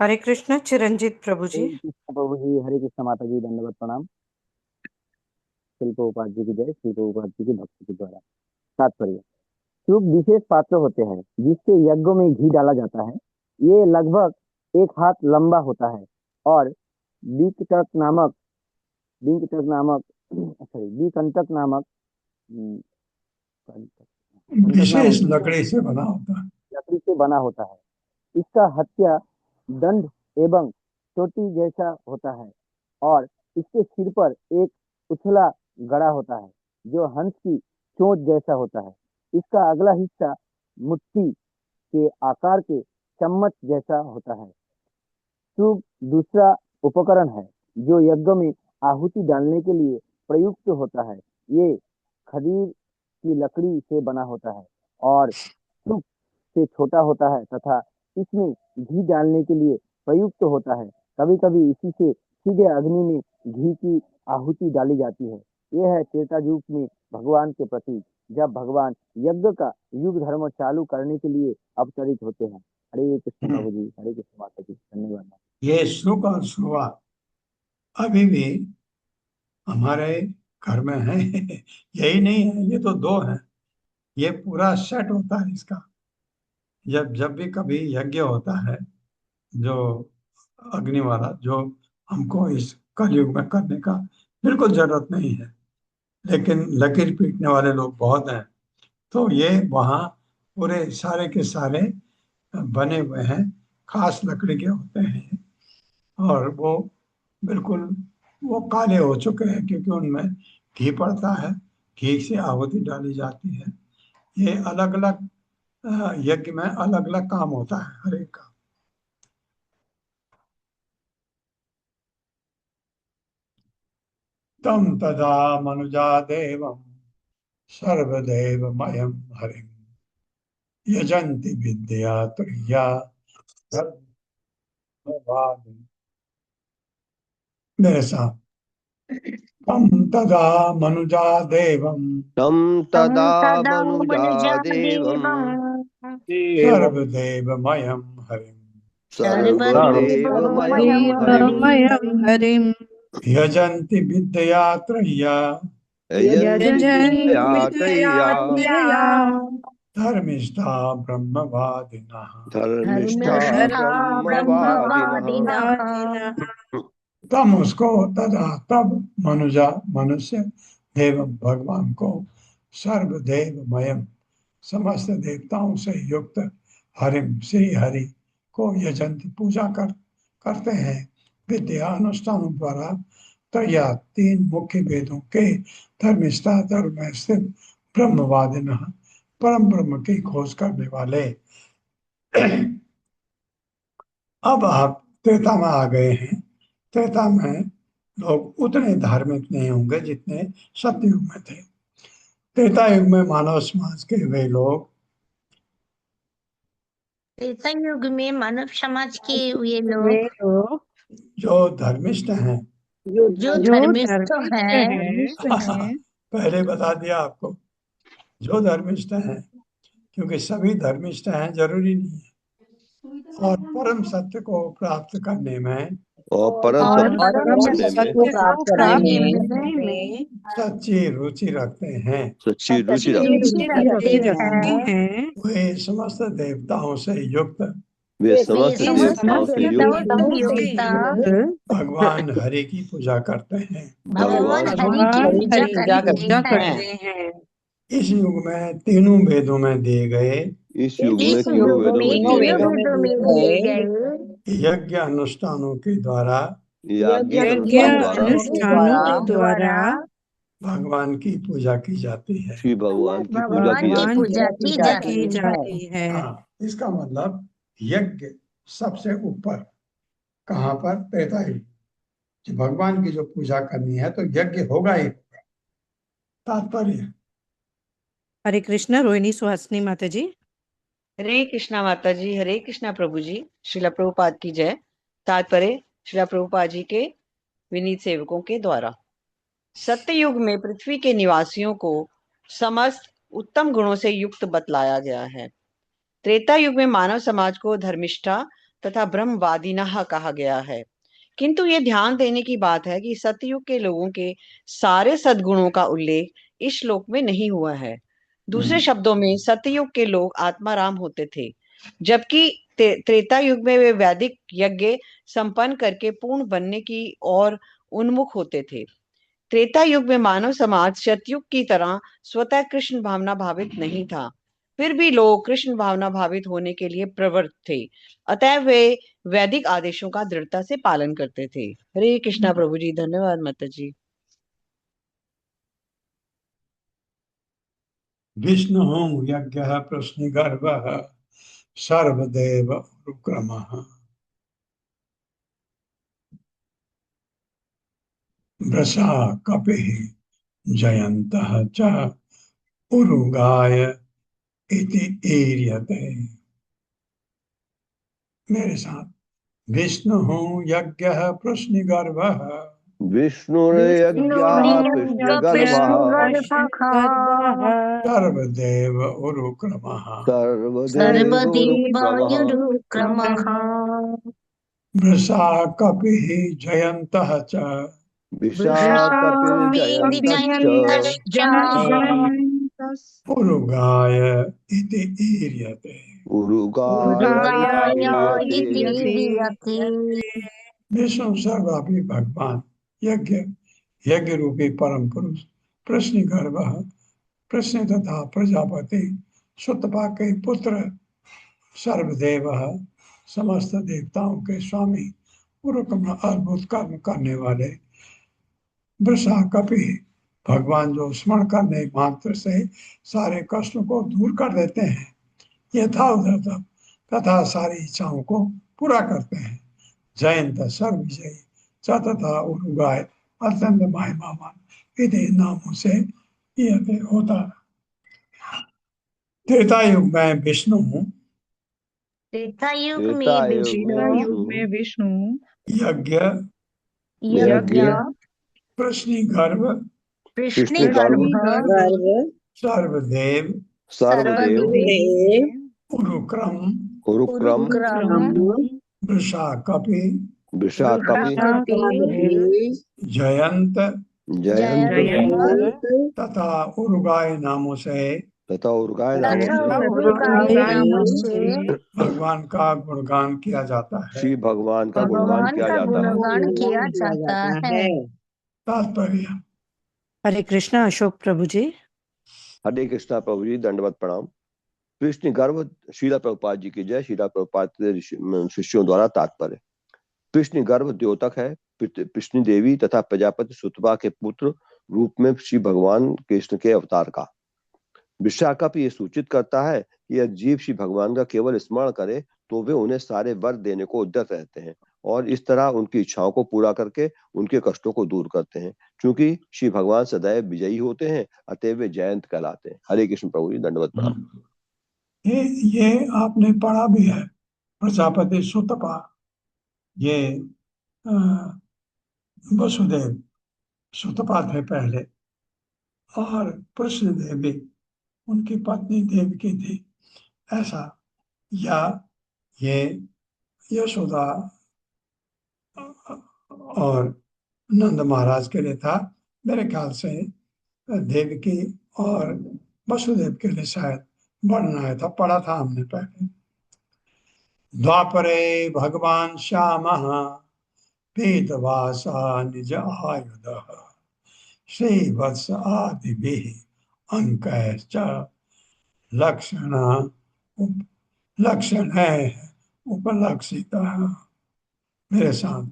हरे कृष्ण। चिरंजीत प्रभु जी। प्रभु जी। हरे कृष्ण माता जी। दंडवत प्रणाम। श्रील प्रभुपाद जी की जय। श्रील प्रभुपाद जी की भक्ति के द्वारा। तात्पर्य। शुभ विशेष पात्र होते हैं जिसके यज्ञों में घी डाला जाता है। ये लगभग 1 हाथ लंबा होता है और बीकटक नामक बीकंटक नामक विशेष लकड़ी से बना होता है। लकड़ी से बना होता है। इसका हत्या दंड एवं चोटी जैसा होता है और इसके सिर पर एक उछला गड़ा होता है जो हंस की चोंच जैसा होता है। इसका अगला हिस्सा मुट्ठी के आकार के चम्मच जैसा होता है। चूग दूसरा उपकरण है जो यज्ञ में आहुति डालने के लिए प्रयुक्त होता है। ये खदीर की लकड़ी से बना होता है और चूग से छोटा होता है तथा इसमें घी डालने के लिए प्रयुक्त होता है। कभी कभी इसी से सीधे अग्नि में घी की आहुति डाली जाती है। यह है त्रेता युग में भगवान के प्रतीक, जब भगवान यज्ञ का युग धर्म चालू करने के लिए अवतरित होते हैं। हरे कृष्ण प्रभु जी, हरे कृष्ण माता जी, धन्यवाद। ये सुख और सुवा अभी भी हमारे घर में है। यही नहीं है, ये तो दो है, ये पूरा सेट होता है इसका। जब भी कभी यज्ञ होता है जो अग्नि वाला, जो हमको इस कलयुग में करने का बिल्कुल जरूरत नहीं है, लेकिन लकीर पीटने वाले लोग बहुत हैं, तो ये वहाँ पूरे सारे के सारे बने हुए हैं, खास लकड़ी के होते हैं और वो बिल्कुल वो काले हो चुके हैं क्योंकि उनमें घी पड़ता है, घी से आहुति डाली जाती है। ये अलग अलग यज्ञ में अलग अलग काम होता है हर एक का। तम तदा मनुजा देवम सर्वदेवमयं हरिं यजन्ति विद्या तुर्या मेरे साथ। तम तदा मनुजा देवम तं तदा तदा मनुजा देवं सर्वदेवमयं हरिं सर्वदेवमयं हरिं देवमयं हरिं यजन्ति विद्या त्रय्या यजन्ति विद्या विद्यात्रया धर्मिष्ठा ब्रह्मवादिनः धर्मिष्ठा धर्मिष्ठा ब्रह्मवादिनः ब्रह्मवादिनः तम उसको तदा तब मनुजा मनुष्य देव भगवान को सर्वदेवमयम समस्त देवताओं से युक्त हरिम श्री हरि को यजंत पूजा करते हैं विद्या अनुष्ठानों द्वारा त्रया तीन मुख्य वेदों के धर्मिष्ठा धर्म में स्थित ब्रह्मवादिन परम ब्रह्म की खोज करने वाले। अब आप त्रेता में आ गए हैं। त्रेता में लोग उतने धार्मिक नहीं होंगे जितने सतयुग में थे। त्रेता युग में मानव समाज के वे लोग त्रेता युग में मानव समाज के वे लोग जो धर्मिष्ठ हैं, जो धर्मिष्ठ हैं, पहले बता दिया आपको, जो धर्मिष्ठ हैं, क्योंकि सभी धर्मिष्ठ हैं जरूरी नहीं है, और परम सत्य को प्राप्त करने में और परम सत्य को प्राप्त करने में सच्ची रुचि रखते हैं। सच्ची रुचि रखते हैं। वे समस्त देवताओं से युक्त वे समस्त देवताओं से युक्त भगवान हरि की पूजा करते हैं। भगवान हरि की पूजा करते हैं। इस युग में तीनों वेदों में दिए गए, इस युग में तीनों वेदों में दिए गए यज्ञ अनुष्ठानों के द्वारा यज्ञ अनुष्ठानों के द्वारा भगवान की पूजा की जाती है। श्री भगवान की पूजा की जाती है। हाँ, इसका मतलब यज्ञ सबसे ऊपर कहाँ पर? त्रेता युग। कि भगवान की जो पूजा करनी है तो यज्ञ होगा ही होगा। तात्पर्य हरे कृष्णा। रोहिणी सुहासिनी माता जी। हरे कृष्णा माता जी, हरे कृष्णा प्रभु जी। श्रीला प्रभुपाद की जय। तात्पर्य श्रीला प्रभुपाद जी के विनीत सेवकों के द्वारा। सत्य युग में पृथ्वी के निवासियों को समस्त उत्तम गुणों से युक्त बतलाया गया है। त्रेता युग में मानव समाज को धर्मिष्ठा तथा ब्रह्मवादिनः कहा गया है। किंतु ये ध्यान देने की बात है कि सतयुग के लोगों के सारे सद्गुणों का उल्लेख इस श्लोक में नहीं हुआ है। दूसरे शब्दों में सतयुग के लोग आत्माराम होते थे, जबकि त्रेता युग में वे वैदिक यज्ञ संपन्न करके पूर्ण बनने की ओर उन्मुख होते थे। त्रेता युग में मानव समाज सतयुग की तरह स्वतः कृष्ण भावना भावित नहीं था, फिर भी लोग कृष्ण भावना भावित होने के लिए प्रवृत्त थे, अतः वे वैदिक आदेशों का दृढ़ता से पालन करते थे। हरे कृष्णा प्रभु जी। धन्यवाद माता जी। विष्णु यज्ञ प्रश्निगर्भ सर्वदेव उरुक्रमः वृषा कपिः जयन्तः च उरुगाय इति ईर्यते। मेरे साथ, विष्णु यज्ञ प्रश्निगर्भः विष्णुर्यज्ञः कृष्णगर्भः सर्वदेव उरुक्रमः सर्वदेव सर्वदेवायुरुक्रमः वृषा कपिः जयन्तः च विशाकपिर्जयन्तश्च उरुगाय इति ईर्यते। उरुगाय इति विष्णु सर्वव्यापी भगवान यज्ञ रूपी परम पुरुष प्रश्निगर्भ प्रश्न तथा प्रजापति सुतपा के पुत्र सर्वदेव समस्त देवताओं के स्वामी उरुक्रम अद्भुत कर्म करने वाले वृषा कपि भगवान जो स्मरण करने मात्र से सारे कष्टों को दूर कर देते हैं, यथा उधर तथा सारी इच्छाओं को पूरा करते हैं। जयंत सर्वविजयी तथा उरुगाय अत्यंत महिमावान इति नामों से यह होता है। त्रेता युग में विष्णु त्रेता युग में विष्णु यज्ञ प्रश्निगर्भ सर्वदेव उरुक्रम वृषा कपि जयंत तथा उरुगाय नामों से भगवान का गुणगान किया जाता है। श्री भगवान का गुणगान किया जाता है। तात्पर्य। हरे कृष्णा अशोक प्रभु जी। हरे कृष्णा प्रभु जी, दंडवत प्रणाम। कृष्ण गर्भ शीला प्रभुपाद जी की जय। शीला प्रभुपाद के शिष्यों द्वारा तात्पर्य। कृष्ण गर्भ द्योतक है, कृष्ण देवी तथा प्रजापति सुतपा के पुत्र रूप में श्री भगवान कृष्ण के अवतार का। विशाकप ये सूचित करता है कि यह जीव श्री भगवान का केवल स्मरण करे तो वे उन्हें सारे वर देने को उद्यत रहते हैं और इस तरह उनकी इच्छाओं को पूरा करके उनके कष्टों को दूर करते हैं। क्योंकि श्री भगवान सदैव विजयी होते हैं, अतः वे जयंत कहलाते हैं। हरे कृष्ण प्रभु जी, दंडवत प्रणाम। ये आपने पढ़ा भी है, प्रजापति सुतपा, ये वसुदेव सुतपा थे पहले और कृष्ण देवी उनकी पत्नी देवकी थी, ऐसा। या ये यशोदा और नंद महाराज के लिए था, मेरे ख्याल से देवकी और वसुदेव के लिए शायद वर्णन आया था, पढ़ा था हमने पहले। द्वापरे भगवान श्यामः पीतवासा निज आयुधः श्रीवत्स आदिभिः अंकैश्च लक्षणैः उपलक्षितः। मेरे साथ,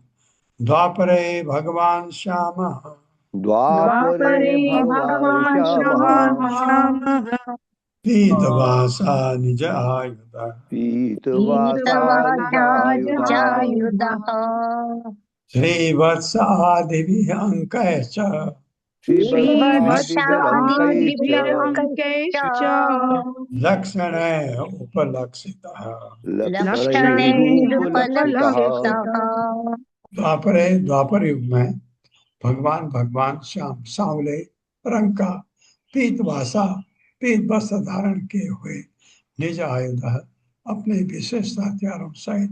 द्वापरे भगवान श्यामः पीतवासा निज आयुधः श्रीवत्स आदिभिः अंकैश्च लक्षणैः उपलक्षितः। द्वापर युग में भगवान श्याम सांवले रंग का पीतवासा पीत वस्त्र धारण किए हुए निज आयुध अपने विशेष हथियारों सहित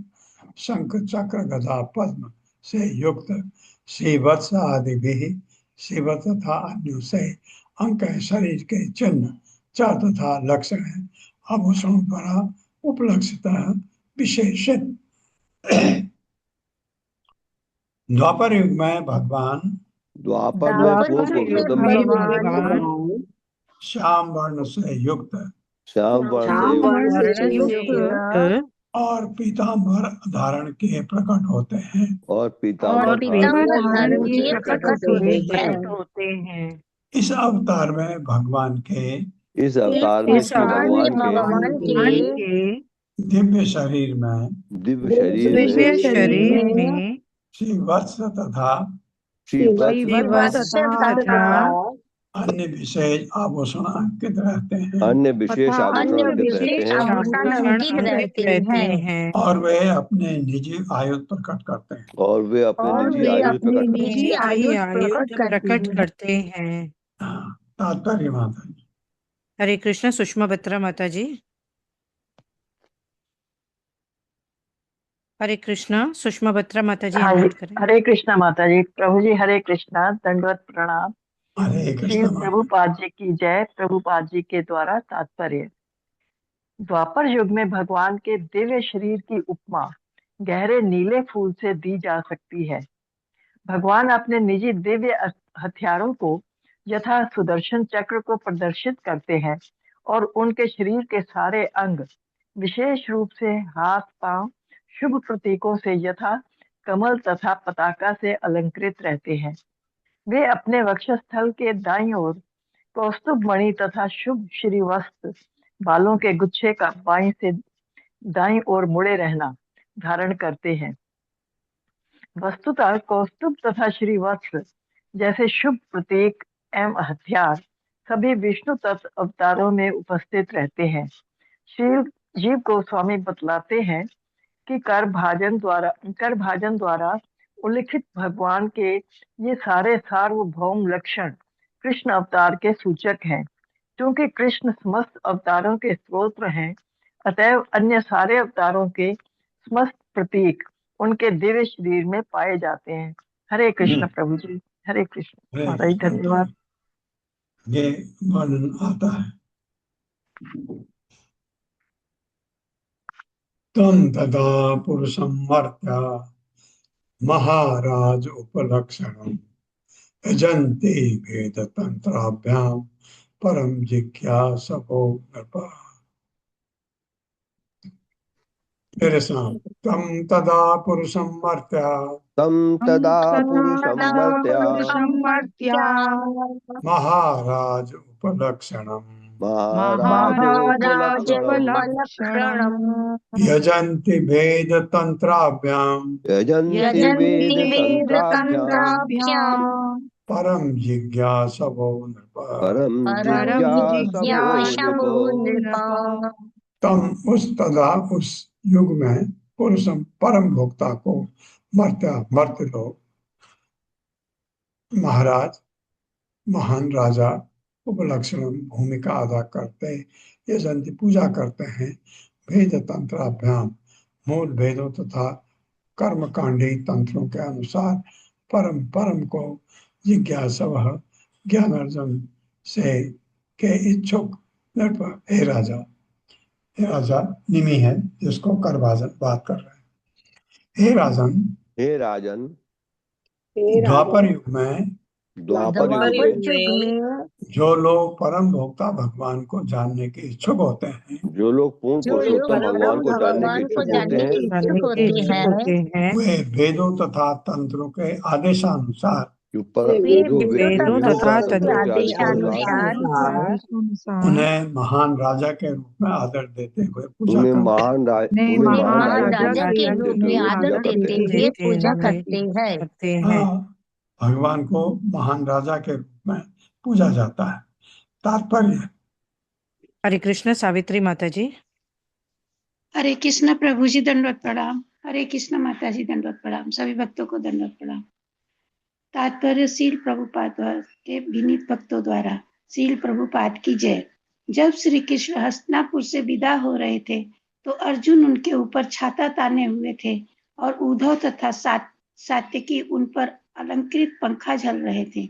शंख चक्र गदा पद्म से युक्त श्रीवत्स आदि भी शिव तथा अन्यों से अंक शरीर के चिन्ह च तथा लक्षण आभूषणों द्वारा उपलक्षित विशेषित। द्वापर युग में भगवान द्वापर में द्वापर पूर्ण युग में पुरुषोत्तम भगवान श्याम वर्ण से युक्त श्याम वर्ण से श्याम युक्त वर्ण से युक्त और पीताम्बर धारण के प्रकट होते हैं। और पीताम्बर और पीताम्बर धारण के के प्रकट होते हैं। इस अवतार में भगवान के इस अवतार में श्री भगवान के दिव्य शरीर में दिव्य शरीर में श्री वत्स तथा श्री वत्स तथा अन्य विशेष आभूषण अंकित रहते हैं। अन्य विशेष आभूषण अंकित रहते हैं आभूषण अंकित रहते हैं। और वे अपने निजी आयु प्रकट करते हैं। और वे अपने निजी आयु प्रकट करते हैं। तात्पर्य माता जी। हरे कृष्ण। सुषमा बत्रा माता जी। हरे कृष्णा। सुषमा बत्रा माता जी अनम्यूट करें। हरे कृष्णा माता जी। प्रभु जी हरे कृष्णा, दंडवत प्रणाम। हरे श्री कृष्ण। प्रभुपाद जी की जय। प्रभुपाद जी के द्वारा तात्पर्य। द्वापर युग में भगवान के दिव्य शरीर की उपमा गहरे नीले फूल से दी जा सकती है। भगवान अपने निजी दिव्य हथियारों को यथा सुदर्शन चक्र को प्रदर्शित करते हैं और उनके शरीर के सारे अंग विशेष रूप से हाथ पांव शुभ प्रतीकों से यथा कमल तथा पताका से अलंकृत रहते हैं। वे अपने वक्षस्थल के दाईं ओर कौस्तुभ मणि तथा शुभ श्री वस्त्र बालों के गुच्छे का बाईं से दाईं ओर मुड़े रहना धारण करते हैं। वस्तुतः कौस्तुभ तथा श्री वस्त्र जैसे शुभ प्रतीक एवं हथियार सभी विष्णु तत्व अवतारों में उपस्थित रहते हैं। श्री जीव गोस्वामी बतलाते हैं कि कर भाजन द्वारा उल्लिखित भगवान के ये सारे सार्वभौम लक्षण कृष्ण अवतार के सूचक हैं। क्योंकि कृष्ण समस्त अवतारों के स्रोत हैं, अतएव अन्य सारे अवतारों के समस्त प्रतीक उनके दिव्य शरीर में पाए जाते हैं। हरे कृष्ण प्रभु जी। हरे कृष्ण माता जी। धन्यवाद। ये वर्णन आता है। तम तदा पुरुषम मर्त्या महाराज उपलक्षणम यजन्ति वेद तंत्राभ्याम परम जिज्ञासवो नृपः। मेरे साथ तम तदा पुरुषम मर्त्या महाराज उपलक्षणम यजन्ति वेद तंत्राभ्याम परम जिज्ञासवो नृपः। तम उस तदा उस युग में पुरुषम परम भोक्ता को मर्त्य लोग महाराज महान राजा उपलक्षण भूमिका अदा करते यजंती पूजा करते हैं वेद तंत्राभ्याम मूल वेदों तथा कर्मकांडी तंत्रों के अनुसार परम को जिज्ञासव ज्ञान अर्जन से के इच्छुक हे राजा निमि है जिसको करभाजन बात कर रहे हैं। हे राजन द्वापर युग में जो लोग परम भोक्ता भगवान को जानने के इच्छुक होते हैं जो लोग पूर्ण पुरुषोत्तम भगवान को जानने के इच्छुक होते हैं वे वेदों तथा तंत्रों के आदेशानुसार उन्हें महान राजा के रूप में आदर देते हुए पूजा करते हैं। भगवान को महान राजा के रूप में पूजा जाता है। तात्पर्य। हरे कृष्ण। सावित्री माता जी। हरे कृष्ण प्रभु जी। दंडवत प्रणाम। हरे कृष्ण माता जी। दंडवत प्रणाम। सभी भक्तों को दंडवत प्रणाम। तात्पर्य। श्रील प्रभुपाद के विनीत भक्तों द्वारा श्रील प्रभुपाद की जय। जब श्री कृष्ण हस्तिनापुर से विदा हो रहे थे तो अर्जुन उनके ऊपर छाता ताने हुए थे और उद्धव तथा सात्यकी उन पर अलंकृत पंखा झल रहे थे।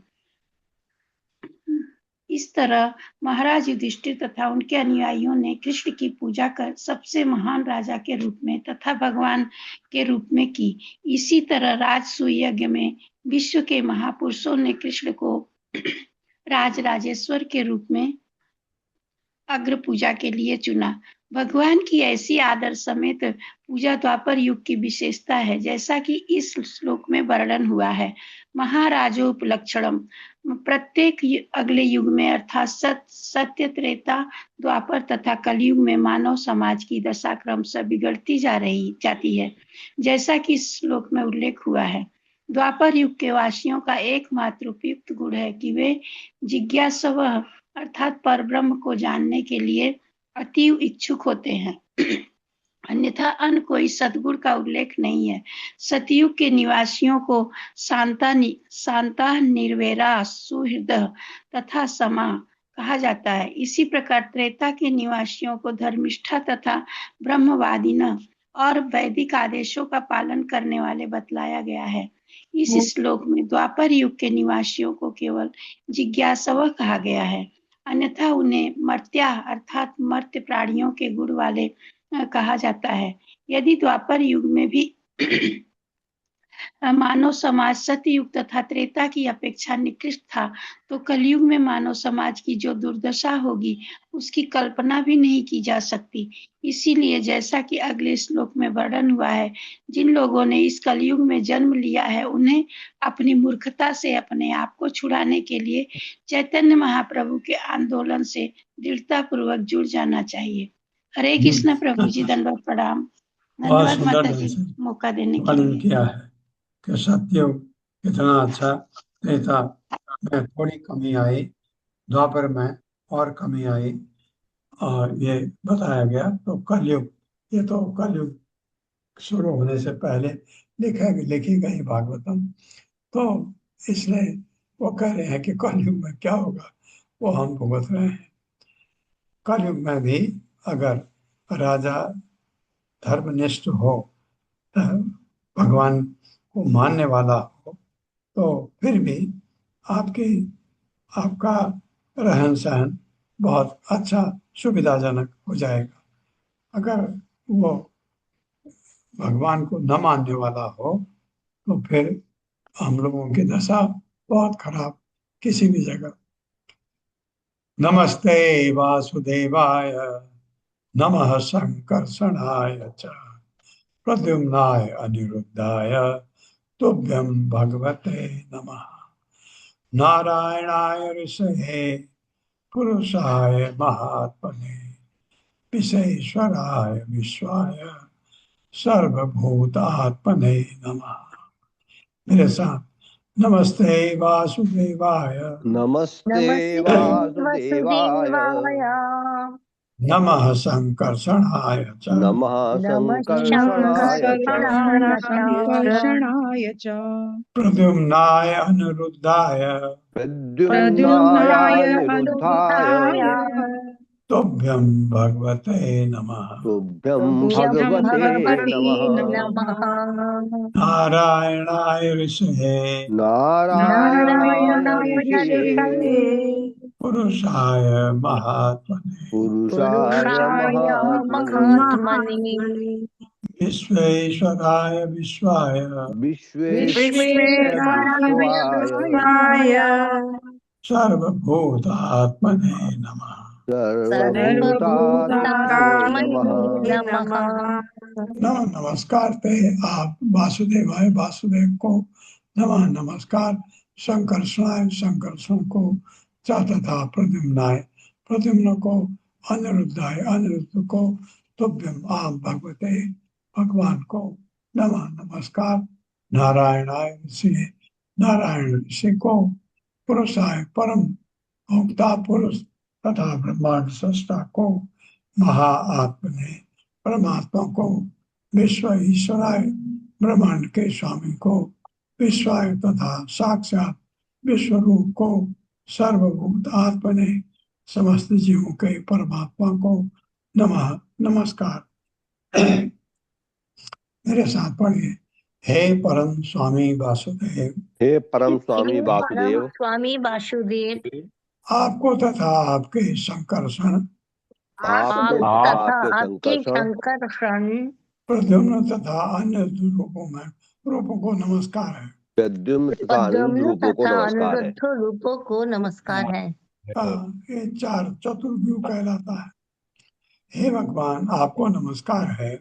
इस तरह महाराज युधिष्ठिर तथा उनके अनुयायियों ने कृष्ण की पूजा कर सबसे महान राजा के रूप में तथा भगवान के रूप में की। इसी तरह राजसूय यज्ञ में विश्व के महापुरुषों ने कृष्ण को राजराजेश्वर के रूप में अग्र पूजा के लिए चुना। भगवान की ऐसी आदर समेत पूजा द्वापर युग की विशेषता है, जैसा कि इस श्लोक में वर्णन हुआ है। महाराजोपलक्षणम, प्रत्येक अगले युग में अर्थात सत्य, त्रेता, द्वापर तथा कलयुग में मानव समाज की दशा क्रमशः बिगड़ती जाती है, जैसा कि इस श्लोक में उल्लेख हुआ है। द्वापर युग के वासियों का एकमात्र उपयुक्त गुण है कि वे जिज्ञासवः अर्थात परब्रह्म को जानने के लिए अतीव इच्छुक होते हैं। अन्यथा अन्य कोई सद्गुण का उल्लेख नहीं है। सतयुग के निवासियों को शांता, निर्वेरा, सुहृदय तथा समा कहा जाता है। इसी प्रकार त्रेता के निवासियों को धर्मिष्ठा तथा ब्रह्मवादिन और वैदिक आदेशों का पालन करने वाले बतलाया गया है। इस श्लोक में द्वापर युग के निवासियों को केवल जिज्ञासव कहा गया है, अन्यथा उन्हें मर्त्या अर्थात मर्त्य प्राणियों के गुण वाले कहा जाता है। यदि द्वापर युग में भी मानव समाज सतयुग तथा त्रेता की अपेक्षा निकृष्ट था, तो कलयुग में मानव समाज की जो दुर्दशा होगी उसकी कल्पना भी नहीं की जा सकती। इसीलिए जैसा कि अगले श्लोक में वर्णन हुआ है, जिन लोगों ने इस कलयुग में जन्म लिया है उन्हें अपनी मूर्खता से अपने आप को छुड़ाने के लिए चैतन्य महाप्रभु के आंदोलन से दृढ़ता पूर्वक जुड़ जाना चाहिए। हरे कृष्ण प्रभु जी, दंडवत प्रणाम। धन्यवाद माता जी मौका देने के लिए। किया है कि सत्युग कितना अच्छा, त्रेता में थोड़ी कमी आई, द्वापर में और कमी आई, और ये बताया गया। तो कलयुग, ये तो कलयुग शुरू होने से पहले लिखी गई भागवतम, तो इसलिए वो कह रहे हैं कि कलयुग में क्या होगा वो हम भुगत रहे हैं। कलयुग में भी अगर राजा धर्मनिष्ठ हो, भगवान को मानने वाला हो, तो फिर भी आपका रहन सहन बहुत अच्छा सुविधाजनक हो जाएगा। अगर वो भगवान को न मानने वाला हो तो फिर हम लोगों की दशा बहुत खराब किसी भी जगह। नमस्ते वासुदेवाय, नमः संकर्षणाय च, प्रद्युम्नाय अनिरुद्धाय, तुभ्यं भगवते नमः। नारायणाय ऋषये, पुरुषाय महात्मने, विश्वेश्वराय विश्वाय, सर्वभूतात्मने नमः। मेरे साथ, नमस्ते वासुदेवाय, नमस्ते वासुदेवाय, नमः संकर्षणाय च, नमः संकर्षणाय च, प्रद्युम्नाय अनिरुद्धाय, प्रद्युम्नाय अनिरुद्धाय, तुभ्यं भगवते नमः। तुभ्यं भगवते नमः। नारायणाय ऋषये, नारायणाय ऋषये, पुरुषाय महात्मने, पुरुषाय महात्मने, विश्वेश्वराय विश्वाय, विश्वेश्वराय विश्वाय, सर्वभूतात्मने नमः। नमस्कार पे आप वासुदेवाय वासुदेव को नमः नमस्कार, संकर्षणाय संकर्षण को च तथा प्रद्युम्नाय प्रद्युम्न को, अनिरुद्धाय अनिरुद्ध को, तुभ्यम आप भगवते भगवान को नमः नमस्कार। नारायणाय ऋषि नारायण ऋषि को, पुरुषाय परम भोक्ता पुरुष तथा ब्रह्मांड सृष्टा को, महाआत्मने परमात्मा को, विश्व ईश्वराय ब्रह्मांड के स्वामी को, विश्वाय तथा साक्षात विश्वरूप को, सर्वभूत आत्मने समस्त जीवों के परमात्मा को नमः नमस्कार। मेरे साथ पढ़िए। हे परम स्वामी वासुदेव, हे परम स्वामी वासुदेव, स्वामी वासुदेव, आपको तथा आपके संकर्षण, आपको आप तथा तथा आपके आपके संकर्षण, संकर्षण, प्रद्युम्न तथा अन्य रूपों को नमस्कार है। प्रद्युम्न तथा अनिरुद्ध पद्मन रूपों को तथा नमस्कार है। अनिरुद्ध रूपों को नमस्कार है। ये चार चतुर्व्यूह कहलाता है। हे भगवान, आपको नमस्कार है।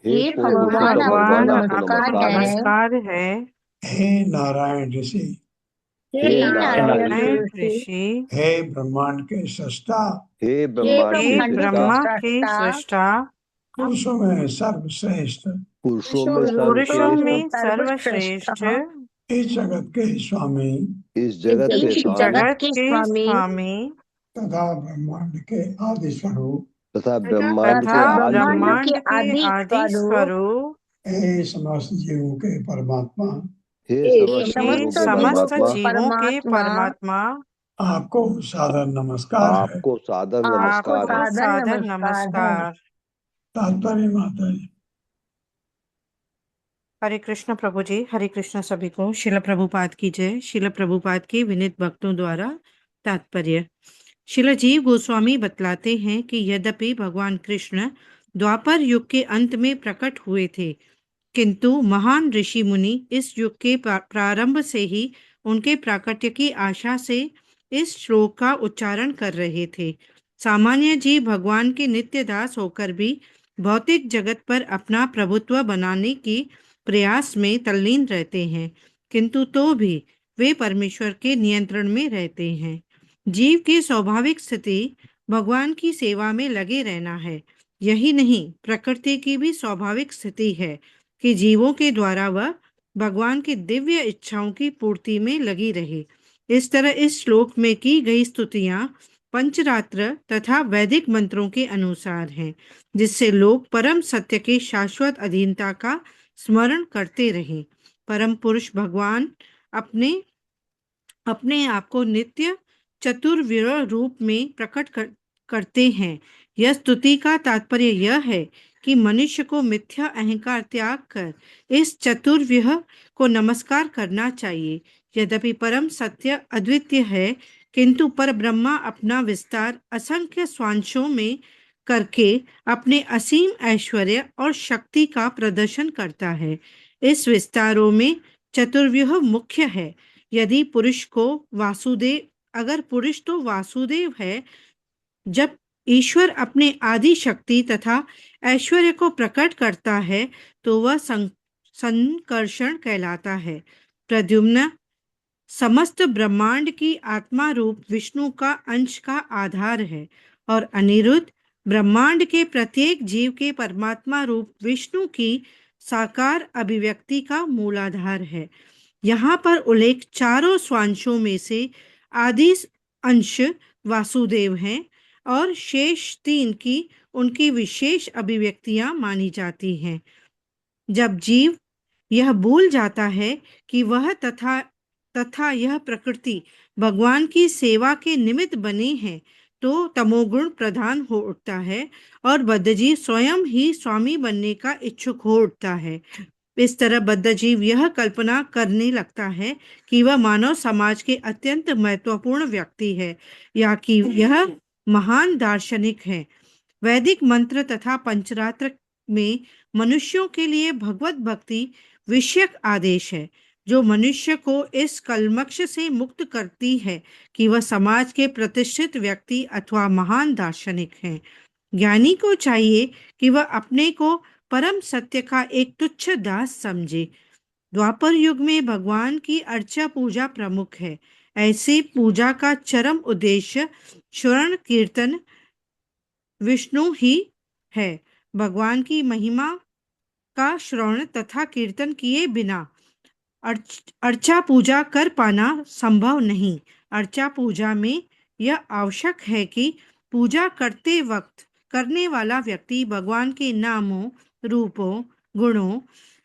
हे हे पूर्ण रूप से भगवान, आपको भगवान, आपको नमस्कार नमस्कार है। है। नमस्कार है। हे नारायण ऋषि, हे हे नारायण नारायण ऋषि, ऋषि, हे ब्रह्मांड के सृष्टा, हे हे ब्रह्मांड हे के ब्रह्मांड के सृष्टा, ब्रह्मा के सृष्टा, सृष्टा, पुरुषों में सर्वश्रेष्ठ, पुरुषों में पुरुषों सर्वश्रेष्ठ, में सर्वश्रेष्ठ, सर्वश्रेष्ठ, इस जगत के स्वामी इस जगत के इस स्वामी जगत जगत के के स्वामी स्वामी तथा ब्रह्मांड के आदि स्वरूप, तथा ब्रह्मांड तथा के तथा आदि ब्रह्मांड स्वरूप, ब्रह्मांड के के आदि आदि स्वरूप, स्वरूप, हे समस्त जीवों के परमात्मा, हे हे समस्त हे जीवों के समस्त परमात्मा, जीवों के परमात्मा, परमात्मा, आपको सादर नमस्कार है। आपको सादर आपको नमस्कार है। आपको सादर सादर नमस्कार है। नमस्कार। तात्पर्य माता जी। हरे कृष्ण प्रभु जी, हरे कृष्ण सभी को। शिल प्रभुपाद की जय। शिल प्रभुपाद के विनीत भक्तों द्वारा तात्पर्य। शिल जीव गोस्वामी बतलाते हैं कि यद्यपि भगवान कृष्ण द्वापर युग के अंत में प्रकट हुए थे, किंतु महान ऋषि मुनि इस युग के प्रारंभ से ही उनके प्राकट्य की आशा से इस श्लोक का उच्चारण कर रहे थे। सामान्य जीव भगवान के नित्य दास होकर भी भौतिक जगत पर अपना प्रभुत्व बनाने की प्रयास में तल्लीन रहते हैं, किंतु तो भी वे परमेश्वर के नियंत्रण में रहते हैं। जीव की स्वाभाविक स्थिति भगवान की सेवा में लगे रहना है। यही नहीं, प्रकृति की भी स्वाभाविक स्थिति है कि जीवों के द्वारा वह भगवान की दिव्य इच्छाओं की पूर्ति में लगी रहे। इस तरह इस श्लोक में की गई स्तुतियां पंचरात्र तथा वैदिक मंत्रों के अनुसार हैं, जिससे लोग परम सत्य के शाश्वत अधीनता का स्मरण करते रहें। परम पुरुष भगवान अपने अपने आप को नित्य चतुर्विरह रूप में प्रकट करते हैं। यह स्तुति का तात्पर्य यह है कि मनुष्य को मिथ्या अहंकार त्याग कर इस चतुर्विह को नमस्कार करना चाहिए। यद्यपि परम सत्य अद्वितीय है, किंतु पर ब्रह्मा अपना विस्तार असंख्य स्वांशों में करके अपने असीम ऐश्वर्य और शक्ति का प्रदर्शन करता है। इस विस्तारों में चतुर्व्यूह मुख्य है। यदि पुरुष को वासुदेव अगर पुरुष तो वासुदेव है, जब ईश्वर अपने आदि शक्ति तथा ऐश्वर्य को प्रकट करता है तो वह संकर्षण कहलाता है। प्रद्युम्न समस्त ब्रह्मांड की आत्मा रूप विष्णु का अंश का आधार है और अनिरुद्ध ब्रह्मांड के प्रत्येक जीव के परमात्मा रूप विष्णु की साकार अभिव्यक्ति का मूलाधार है। यहाँ पर उल्लेख चारों स्वांशों में से आदि अंश वासुदेव हैं और शेष तीन की उनकी विशेष अभिव्यक्तियां मानी जाती हैं। जब जीव यह भूल जाता है कि वह तथा यह प्रकृति भगवान की सेवा के निमित्त बने हैं, तो तमोगुण प्रधान हो उठता है और बद्धजीव स्वयं ही स्वामी बनने का इच्छुक हो उठता है। इस तरह बद्धजीव यह कल्पना करने लगता है कि वह मानव समाज के अत्यंत महत्वपूर्ण व्यक्ति है या कि यह महान दार्शनिक है। वैदिक मंत्र तथा पंचरात्र में मनुष्यों के लिए भगवत भक्ति विषयक आदेश है, जो मनुष्य को इस कलमक्ष से मुक्त करती है कि वह समाज के प्रतिष्ठित व्यक्ति अथवा महान दार्शनिक हैं। ज्ञानी को चाहिए कि वह अपने को परम सत्य का एक तुच्छ दास समझे। द्वापर युग में भगवान की अर्चा पूजा प्रमुख है। ऐसी पूजा का चरम उद्देश्य श्रवण कीर्तन विष्णु ही है। भगवान की महिमा का श्रवण तथा कीर्तन किए बिना अर्चा पूजा कर पाना संभव नहीं। अर्चा पूजा में यह आवश्यक है कि पूजा करते वक्त करने वाला व्यक्ति भगवान के नामों, रूपों, गुणों,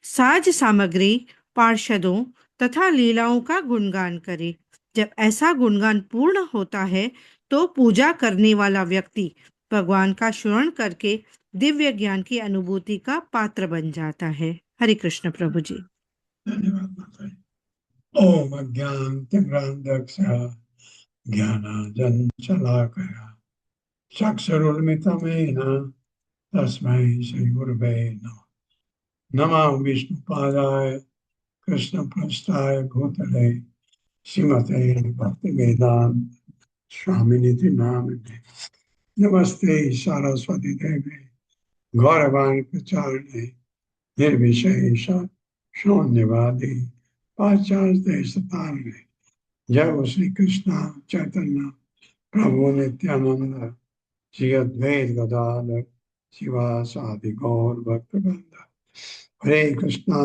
साज सामग्री, पार्षदों तथा लीलाओं का गुणगान करे। जब ऐसा गुणगान पूर्ण होता है तो पूजा करने वाला व्यक्ति भगवान का श्रवण करके दिव्य ज्ञान की अनुभूति का पात्र बन जाता है। हरे कृष्ण प्रभु जी। धन्यवाद माता जी। ओम अज्ञानतिमिरान्धस्य ज्ञानाञ्जन शलाकया चक्षुरुन्मिलितं तस्मै श्रीगुरवे नमः। नमः विष्णुपादाय कृष्णप्रेष्ठाय भूतले श्रीमते भक्तिवेदांत स्वामिनिति नामिने। नमस्ते सरस्वती देवे गौरवाणी प्रचारिणे निर्विशेष शून्यवादी पाश्चात्य देशतारिणे। जय हो श्री कृष्ण चैतन्य प्रभु नित्यानंद श्री अद्वैत गदाधर शिवासादि गौर भक्तवृंद। हरे कृष्णा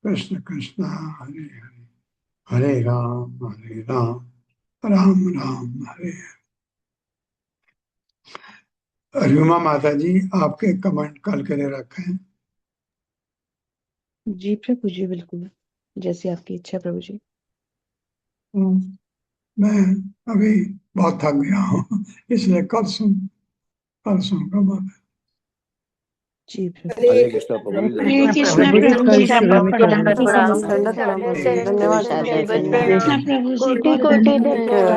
कृष्ण कृष्ण हरे हरे, हरे राम राम राम हरे हरे। रूमा माता जी आपके कमेंट कल के लिए रखे हैं। जी प्रभु जी, बिल्कुल जैसी आपकी इच्छा प्रभु जी। मैं अभी बहुत थक गया हूँ, इसलिए कल सुन का बात है। जी प्रभु। हरे कृष्णा प्रभु जी, हरे कृष्णा धन्यवाद। प्रभु जी, दंडवत प्रणाम कृष्णा धन्यवाद दादा, प्रभु जी, कोटि कोटि धन्यवाद।